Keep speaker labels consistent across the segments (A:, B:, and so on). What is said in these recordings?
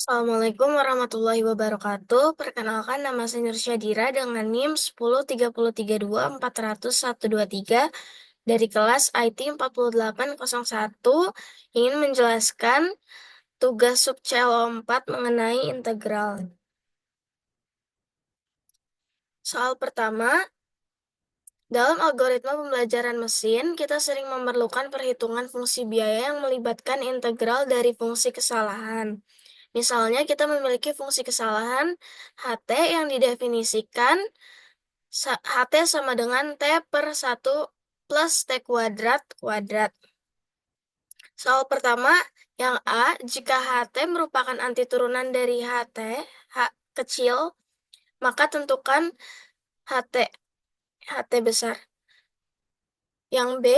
A: Assalamualaikum warahmatullahi wabarakatuh. Perkenalkan, nama saya Nur Syadira dengan NIM 103032400123 dari kelas IT 4801 ingin menjelaskan tugas sub CO4 mengenai integral. Soal pertama, dalam algoritma pembelajaran mesin, kita sering memerlukan perhitungan fungsi biaya yang melibatkan integral dari fungsi kesalahan. Misalnya, kita memiliki fungsi kesalahan HT yang didefinisikan HT sama dengan T per 1 plus T kuadrat kuadrat. Soal pertama, yang A, jika HT merupakan antiturunan dari HT, H kecil, maka tentukan HT besar. Yang B,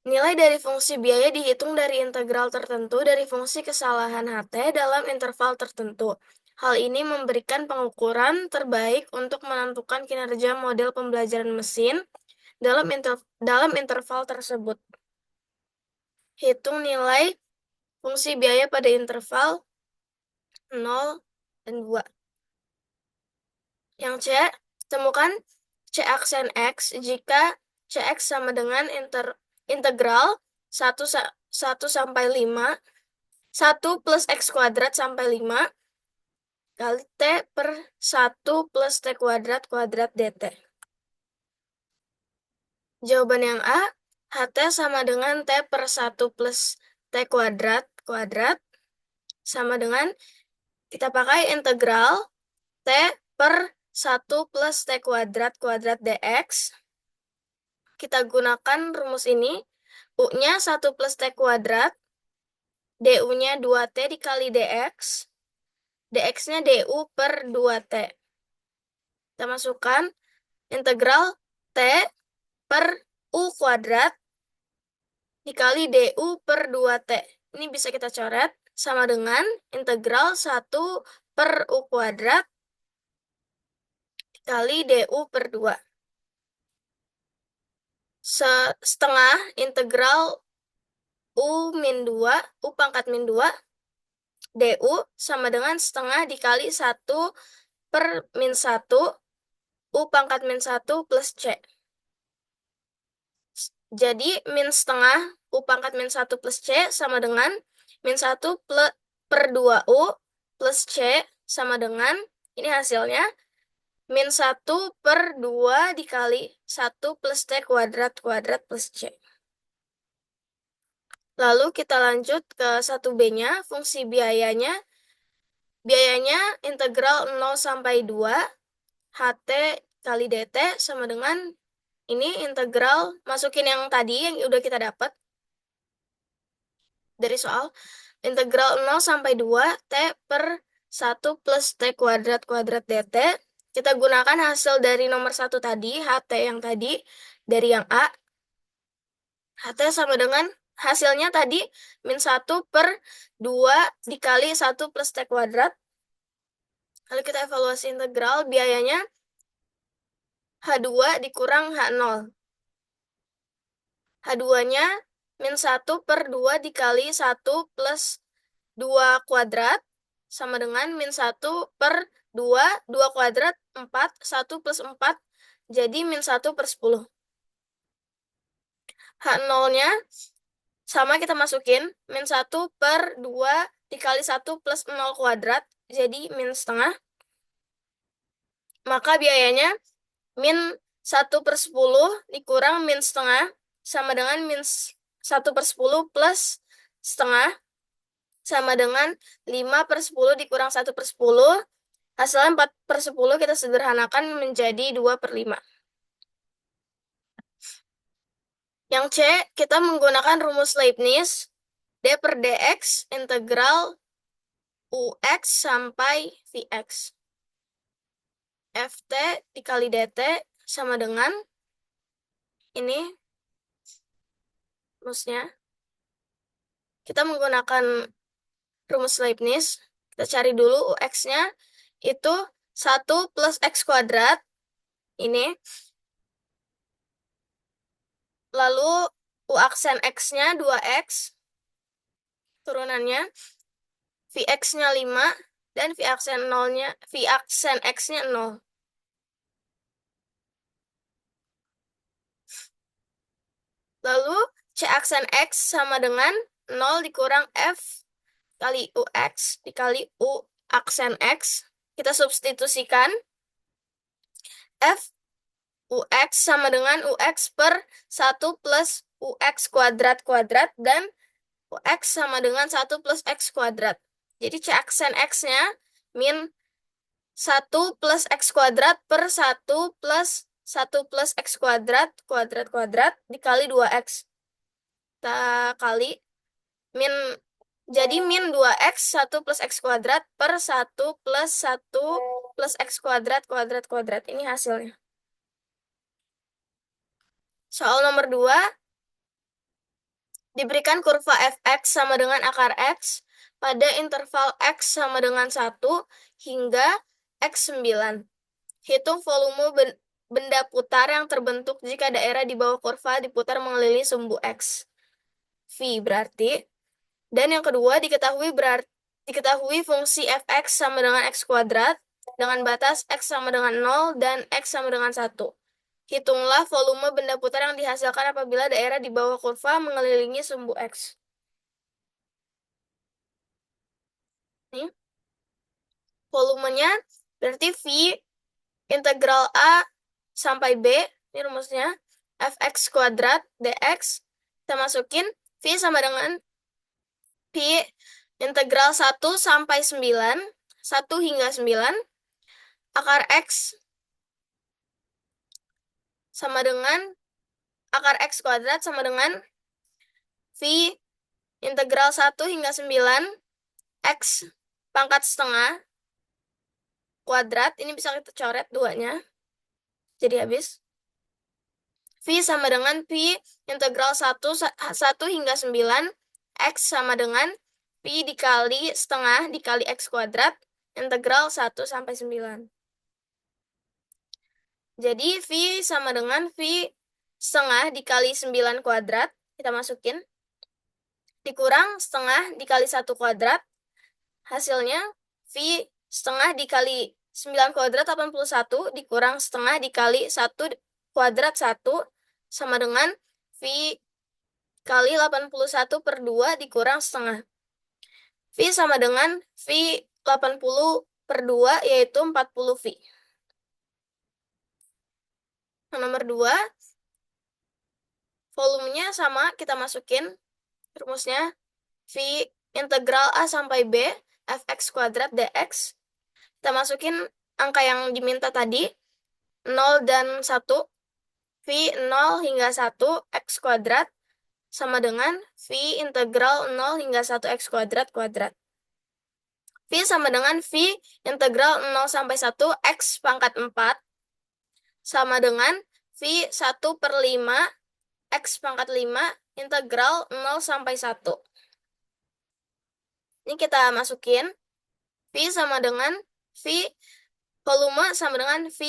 A: nilai dari fungsi biaya dihitung dari integral tertentu dari fungsi kesalahan HT dalam interval tertentu. Hal ini memberikan pengukuran terbaik untuk menentukan kinerja model pembelajaran mesin dalam interval tersebut. Hitung nilai fungsi biaya pada interval 0 dan 2. Yang C, temukan C aksen X jika Cx sama dengan integral 1 sampai 5, 1 plus X kuadrat sampai 5 kali T per 1 plus T kuadrat kuadrat dt. Jawaban yang A, HT sama dengan T per 1 plus T kuadrat kuadrat sama dengan, kita pakai integral T per 1 plus T kuadrat kuadrat dx. Kita gunakan rumus ini, U-nya 1 plus T kuadrat, du-nya 2T dikali dx, dx-nya du per 2T. Kita masukkan integral T per U kuadrat dikali du per 2T. Ini bisa kita coret sama dengan integral 1 per U kuadrat dikali du per 2. Setengah integral U min 2, U pangkat min 2, du sama dengan setengah dikali 1 per min 1, U pangkat min 1 plus C. Jadi, min setengah U pangkat min 1 plus C sama dengan min 1 per 2U plus C sama dengan, ini hasilnya, min 1 per 2 dikali 1 plus T kuadrat kuadrat plus C. Lalu kita lanjut ke 1B-nya, fungsi biayanya. Biayanya integral 0 sampai 2, HT kali DT sama dengan, ini integral, masukin yang tadi yang udah kita dapat dari soal. Integral 0 sampai 2, T per 1 plus T kuadrat kuadrat DT. Kita gunakan hasil dari nomor 1 tadi, HT yang tadi, dari yang A. HT sama dengan hasilnya tadi, min 1 per 2 dikali 1 plus T kuadrat. Lalu kita evaluasi integral, biayanya H2 dikurang H0. H2-nya min 1 per 2 dikali 1 plus 2 kuadrat sama dengan min 1 per 2, 2 kuadrat 4, 1 plus 4, jadi min 1 per 10. H0-nya sama kita masukin, min 1 per 2 dikali 1 plus 0 kuadrat, jadi min setengah. Maka biayanya min 1 per 10 dikurang min setengah sama dengan min 1 per 10 plus setengah sama dengan 5 per 10 dikurang 1 per 10. Hasilnya 4 per 10 kita sederhanakan menjadi 2 per 5. Yang C, kita menggunakan rumus Leibniz, D per dx integral ux sampai vx. Ft dikali dt sama dengan, ini rumusnya. Kita menggunakan rumus Leibniz. Kita cari dulu ux-nya, itu 1 plus x kuadrat, ini. Lalu u aksen x-nya 2x, turunannya. Vx-nya 5, dan V aksen X-nya 0. Lalu C aksen X sama dengan 0 dikurang F kali UX dikali U aksen X. Kita substitusikan. F UX sama dengan UX per 1 plus UX kuadrat kuadrat dan UX sama dengan 1 plus X kuadrat. Jadi C aksen X-nya min 1 plus X kuadrat per 1 plus X kuadrat kuadrat kuadrat dikali 2X. Kita kali min, jadi min 2X 1 plus X kuadrat per 1 plus X kuadrat kuadrat kuadrat. Ini hasilnya. Soal nomor 2, diberikan kurva fx sama dengan akar x pada interval x sama dengan 1 hingga x9. Hitung volume benda putar yang terbentuk jika daerah di bawah kurva diputar mengelilingi sumbu x. V berarti. Dan yang kedua diketahui fungsi fx sama dengan x kuadrat dengan batas x sama dengan 0 dan x sama dengan 1. Hitunglah volume benda putar yang dihasilkan apabila daerah di bawah kurva mengelilingi sumbu X. Ini volumenya berarti V integral A sampai B, ini rumusnya, fx kuadrat dx. Kita masukin V sama dengan V integral 1 sampai 9, 1 hingga 9, akar X sama dengan akar X kuadrat sama dengan V integral 1 hingga 9 X pangkat setengah kuadrat. Ini bisa kita coret duanya. Jadi habis. V sama dengan V integral 1 hingga 9 X sama dengan V dikali setengah dikali X kuadrat integral 1 sampai 9. Jadi V sama dengan V setengah dikali 9 kuadrat. Kita masukin. Dikurang setengah dikali 1 kuadrat. Hasilnya V setengah dikali 9 kuadrat 81 dikurang setengah dikali 1 kuadrat 1 sama dengan V kali 81 per 2 dikurang setengah. V sama dengan V 80 per 2 yaitu 40 V. Nomor 2, volumenya sama, kita masukin rumusnya V integral A sampai B fx kuadrat dx. Kita masukin angka yang diminta tadi, 0 dan 1, V 0 hingga 1 x kuadrat sama dengan V integral 0 hingga 1 x kuadrat kuadrat. V sama dengan V integral 0 sampai 1 x pangkat 4 sama dengan V 1 per 5 x pangkat 5 integral 0 sampai 1. Ini kita masukin. V sama dengan V volume sama dengan V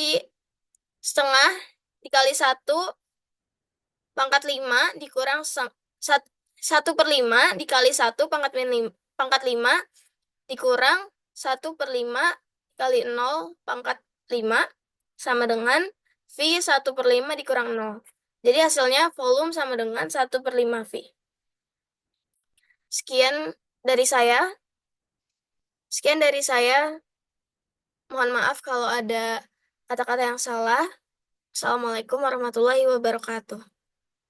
A: setengah dikali 1 pangkat 5 dikurang 1 per 5 dikali 1 pangkat 5 dikurang 1 per 5 dikali 0 pangkat 5 sama dengan V 1 per 5 dikurang 0. Jadi hasilnya volume sama dengan 1 per 5 V. Sekian dari saya. Mohon maaf kalau ada kata-kata yang salah. Assalamualaikum warahmatullahi wabarakatuh.